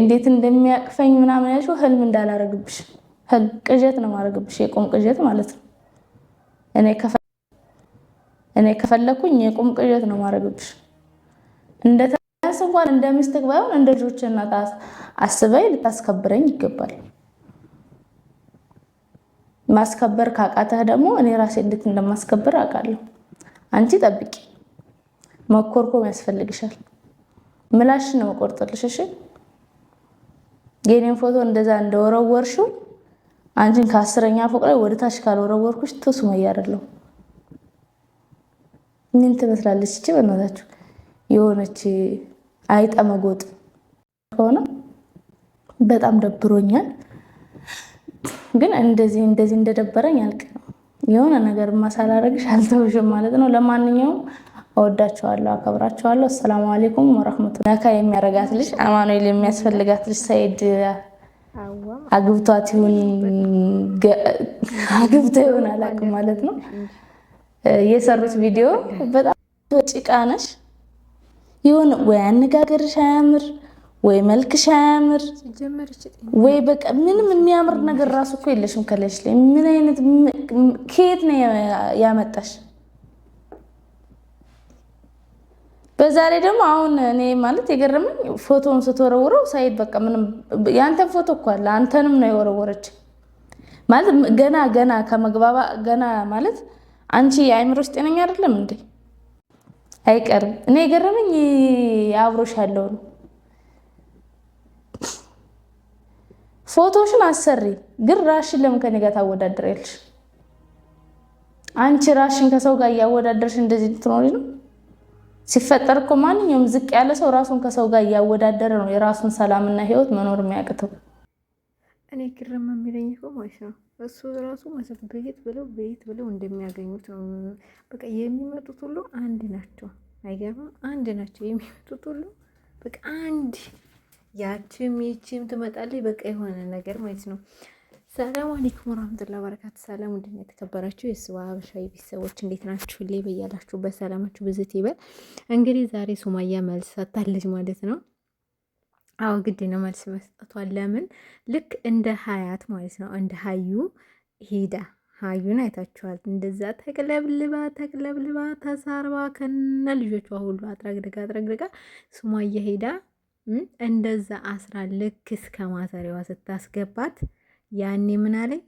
እንዴት እንደሚያቅፈኝ ምናምን ያልሽው ህልም እንዳላረግብሽ ህልም ቅዠት ነው ማረግብሽ የቁም ቅዠት ማለት ነው። እኔ ከፈለኩኝ የቁም ቅዠት ነው ማረግብሽ። እንደ ታስ እንኳን እንደምስትክ ባይሆን እንደ ልጆች እናት አስበይ ልታስከብረኝ ይገባል። ማስከበር ካቃተህ ደግሞ እኔ ራሴ እንዴት እንደማስከበር አውቃለሁ። አንቺ ጠብቂ፣ መኮርኮም ያስፈልግሻል። ምላሽ ነው ቆርጥልሽ። እሺ የኔን ፎቶ እንደዛ እንደወረወርሽው አንቺን ከ10ኛ ፎቅ ላይ ወደ ታች ካልወረወርኩሽ ሱመያ አይደለሁ። ምን ትመስላለች እቺ? በእናታችሁ የሆነች አይጠመጎጥ ሆነ። በጣም ደብሮኛል፣ ግን እንደዚህ እንደደበረኝ አልቅ የሆነ ነገር ማሳላረግሽ አልተውሽም ማለት ነው። ለማንኛውም እወዳቸዋለሁ፣ አከብራቸዋለሁ። አሰላሙ አለይኩም ወራህመቱላሂ። ነካ የሚያረጋት ልጅ አማኑኤል የሚያስፈልጋት ልጅ ሰይድ አግብቷት ይሁን አላውቅም ማለት ነው። የሰሩት ቪዲዮ በጣም ጭቃ ነሽ። ይሁን ወይ አነጋገርሽ አያምር ወይ መልክሽ አያምር ወይ በቃ ምንም የሚያምር ነገር ራሱ እኮ የለሽም ከለሽ ላይ። ምን አይነት ከየት ነው ያመጣሽ? በዛ ላይ ደግሞ አሁን እኔ ማለት የገረመኝ ፎቶውን ስትወረውረው ሳይድ በቃ ምንም ያንተን ፎቶ እኮ አለ አንተንም ነው የወረወረች ማለት ገና ከመግባባ ገና ማለት አንቺ የአእምሮሽ ጤነኛ አይደለም እንዴ? አይቀርም። እኔ የገረመኝ አብሮሽ ያለው ነው። ፎቶሽን አሰሪ ግን ራሽን ለምን ከኔ ጋር ታወዳድሪያለሽ? አንቺ ራሽን ከሰው ጋር እያወዳደርሽ እንደዚህ ትኖሪ ነው? ሲፈጠር እኮ ማንኛውም ዝቅ ያለ ሰው ራሱን ከሰው ጋር እያወዳደረ ነው የራሱን ሰላምና ህይወት መኖር የሚያቅተው። እኔ ግርም የሚለኝ እኮ ማለት ነው እሱ ራሱ ማለት በየት ብለው እንደሚያገኙት ነው። በቃ የሚመጡት ሁሉ አንድ ናቸው። አይገርምም? አንድ ናቸው የሚመጡት ሁሉ በቃ አንድ። ያቺም ይቺም ትመጣለች በቃ የሆነ ነገር ማለት ነው። ሰላም አለይኩም ወራህመቱላሂ ወበረካቱ። ሰላም እንዴት ነው የተከበራችሁ የስዋ ሀበሻዊ ቤተሰቦች እንዴት ናችሁ? ላይ በያላችሁ በሰላማችሁ ብዝት ይበል። እንግዲህ ዛሬ ሱመያ መልስ ሰጥታለች ማለት ነው። አዎ ግድ ነው መልስ መስጠቷን። ለምን ልክ እንደ ሀያት ማለት ነው እንደ ሀዩ ሄዳ ሀዩን አይታችኋል። እንደዛ ተቅለብልባ ተሳርባ ከነ ልጆቿ ሁሉ አጥረግድጋ ሱመያ ሄዳ እንደዛ አስራ ልክ እስከ ማሰሪያዋ ስታስገባት ያኔ ምን አለኝ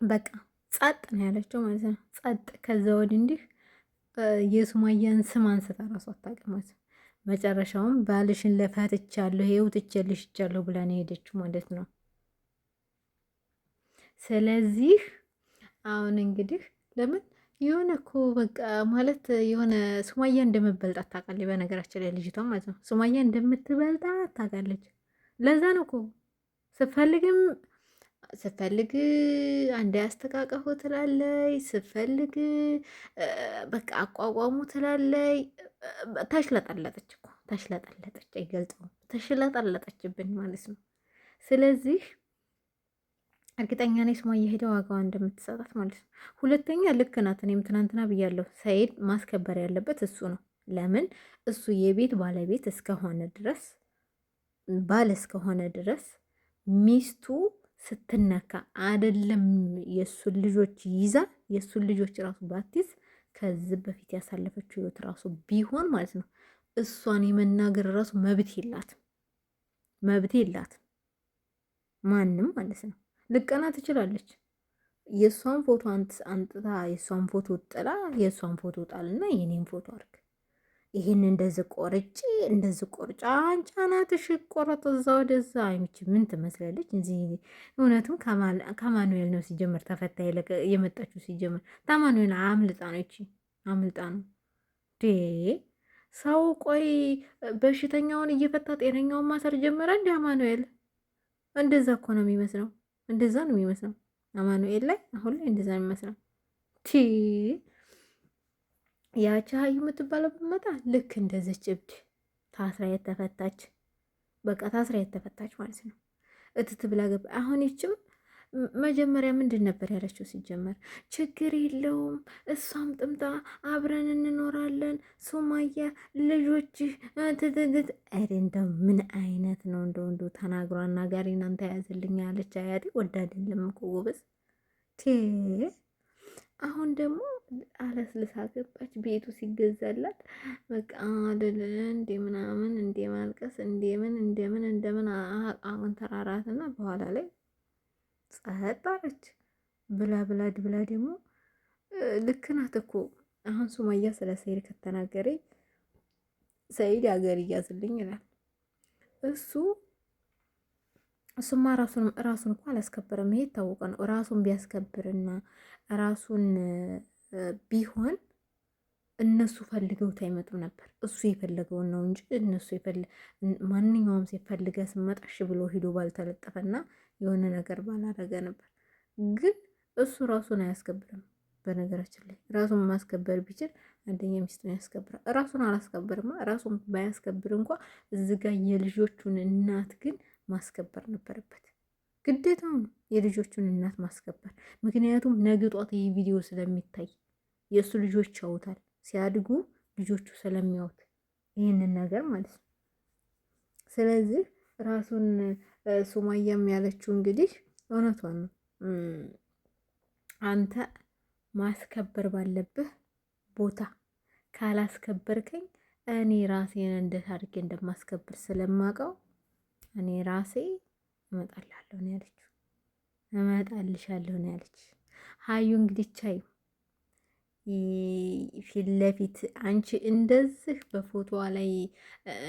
በቃ ጸጥ ነው ያለችው ማለት ነው። ጸጥ። ከዛ ወዲህ እንዲህ የሱመያን ስም አንስታ ራሱ አታውቅም። መጨረሻውም ባልሽን ለፈትቻለሁ ይኸው ትቼልሽቻለሁ ብላ ነው ሄደችው ማለት ነው። ስለዚህ አሁን እንግዲህ ለምን የሆነ እኮ በቃ ማለት የሆነ ሱመያ እንደምትበልጣት ታውቃለች። በነገራችን ላይ ልጅቷ ማለት ነው ሱመያ እንደምትበልጣት ታውቃለች። ለዛ ነው እኮ ስትፈልግ አንድ ያስተቃቀፉ ትላለይ፣ ስትፈልግ በቃ አቋቋሙ ትላለይ። ተሽለጠለጠች እኮ ተሽለጠለጠች፣ አይገልጸውም። ተሽለጠለጠችብን ማለት ነው። ስለዚህ እርግጠኛ ነኝ ሱመያ ሄዳ ዋጋዋ እንደምትሰጣት ማለት ነው። ሁለተኛ ልክ ናት። እኔም ትናንትና ብያለሁ፣ ሰኢድ ማስከበር ያለበት እሱ ነው። ለምን እሱ የቤት ባለቤት እስከሆነ ድረስ ባል እስከሆነ ድረስ ሚስቱ ስትነካ አይደለም የእሱን ልጆች ይዛ የእሱን ልጆች ራሱ ባትይዝ ከዚህ በፊት ያሳለፈችው ህይወት ራሱ ቢሆን ማለት ነው እሷን የመናገር ራሱ መብት የላትም ማንም ማለት ነው። ልቀና ትችላለች። የእሷን ፎቶ አንጥታ የእሷን ፎቶ ጥላ የእሷን ፎቶ ጣልና የኔን ፎቶ አርግ፣ ይህን እንደዚህ ቆርጫ አንጫናትሽ ቆረጥ እዛ ወደዛ አይምች ምን ትመስላለች? እዚህ እውነትም ከማኑኤል ነው ሲጀመር ተፈታ የመጣችው ሲጀመር ታማኑኤል አምልጣ ነው ይቺ አምልጣ ነው ሰው። ቆይ በሽተኛውን እየፈታ ጤነኛውን ማሰር ጀመረ እንዲ አማኑኤል። እንደዛ እኮ ነው የሚመስለው። እንደዛ ነው የሚመስለው አማኑኤል ላይ አሁን ላይ እንደዛ ነው የሚመስለው። ያቺ ሀዩ የምትባለው ብትመጣ ልክ እንደዚች እብድ ታስራ የተፈታች በቃ ታስራ የተፈታች ማለት ነው። እትት ብላ ገባ። አሁን ይችም መጀመሪያ ምንድን ነበር ያለችው? ሲጀመር ችግር የለውም እሷም ጥምጣ አብረን እንኖራለን፣ ሱማያ ልጆችህ ትትትት። ኧረ እንደው ምን አይነት ነው? እንደው ተናግሮ አናጋሪ እናንተ ያዝልኝ ያለች አያቴ ወዳ አይደለም እኮ ጎበዝ። አሁን ደግሞ አለስልሳ ገባች። ቤቱ ሲገዛላት በቃ አደለ እንደ ምናምን እንደ ማልቀስ እንደምን አሁን ተራራትና በኋላ ላይ ጸጥ አለች። ብላ ደግሞ ልክ ናት እኮ። አሁን ሱማያ ስለ ሰይድ ከተናገረኝ ሰይድ ሀገር እያዝልኝ ይላል። እሱማ ራሱን እኮ አላስከበረም። ይሄ የታወቀ ነው። ራሱን ቢያስከብርና ራሱን ቢሆን እነሱ ፈልገውት አይመጡም ነበር። እሱ የፈለገውን ነው እንጂ እነሱ ማንኛውም ሲፈልገ ስመጣሽ ብሎ ሂዶ ባልተለጠፈና የሆነ ነገር ባላረገ ነበር። ግን እሱ ራሱን አያስከብርም። በነገራችን ላይ ራሱን ማስከበር ቢችል አንደኛ ሚስቱን ያስከብራል። ራሱን አላስከብርማ። ራሱን ባያስከብር እንኳ እዚጋ የልጆቹን እናት ግን ማስከበር ነበረበት። ግዴታው ነው የልጆቹን እናት ማስከበር። ምክንያቱም ነገ ጧት ይህ ቪዲዮ ስለሚታይ የእሱ ልጆች ያውታል፣ ሲያድጉ ልጆቹ ስለሚያዩት ይህንን ነገር ማለት ነው። ስለዚህ ራሱን ሱማያም ያለችው እንግዲህ እውነቷን ነው። አንተ ማስከበር ባለብህ ቦታ ካላስከበርከኝ እኔ ራሴን እንዴት አድርጌ እንደማስከብር ስለማውቀው እኔ ራሴ እመጣልሻለሁ ነው ያለችው። እመጣልሻለሁ ነው ያለች ሀዩ። እንግዲህ ቻዩ ፊት ለፊት አንቺ እንደዚህ በፎቶዋ ላይ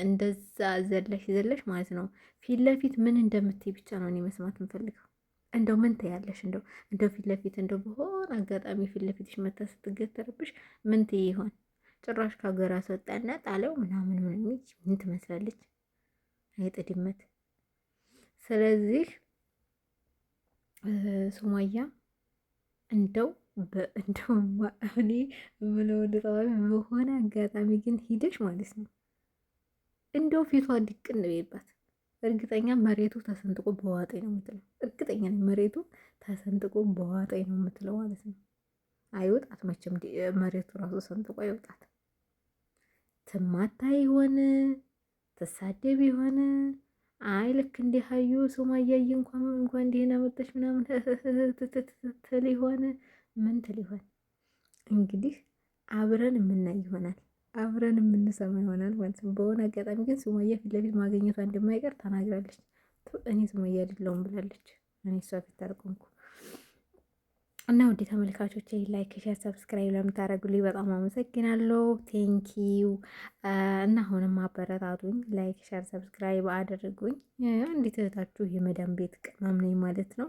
እንደዛ ዘለሽ ማለት ነው። ፊት ለፊት ምን እንደምትይ ብቻ ነው እኔ መስማት የምፈልገው። እንደው ምን ትያለሽ? እንደው ፊት ለፊት እንደው በሆነ አጋጣሚ ፊት ለፊትሽ መታ ስትገተርብሽ ምን ትይ ይሆን? ጭራሽ ከሀገር አስወጣና ጣለው ምናምን ምን ትመስላለች? አይጥ ድመት። ስለዚህ ሱማያ እንደው እኔ የምለው በሆነ አጋጣሚ ግን ሂደሽ ማለት ነው እንደው ፊቷ ድቅን ቤባት እርግጠኛ መሬቱ ተሰንጥቆ በዋጠኝ ነው የምትለው። እርግጠኛ መሬቱ ተሰንጥቆ በዋጠኝ ነው የምትለው ማለት ነው። አይወጣት መቼም መሬቱ ራሱ ሰንጥቆ አይወጣት። ትማታ ይሆን ተሳደብ ይሆን? አይ ልክ እንዲህ ሀዩ ሱማያዬ እንኳን እንዲህ ናመጣሽ ምናምን ትል ይሆን? ምን ትል ይሆን? እንግዲህ አብረን የምናይ ይሆናል፣ አብረን የምንሰማ ይሆናል ማለት ነው። በሆነ አጋጣሚ ግን ሱማያ ፊት ለፊት ማግኘቷ እንደማይቀር ተናግራለች። እኔ ሱማያ አይደለሁም ብላለች። እኔ እሷ ፊት ታርቆምኩ እና ውድ ተመልካቾች ላይክ፣ ሼር፣ ሰብስክራይብ ለምታደርጉልኝ በጣም አመሰግናለሁ። ቴንኪዩ እና አሁንም አበረታቱኝ። ላይክ፣ ሼር፣ ሰብስክራይብ አድርጉኝ። እንዴት እህታችሁ የመዳም ቤት ቅመም ነኝ ማለት ነው።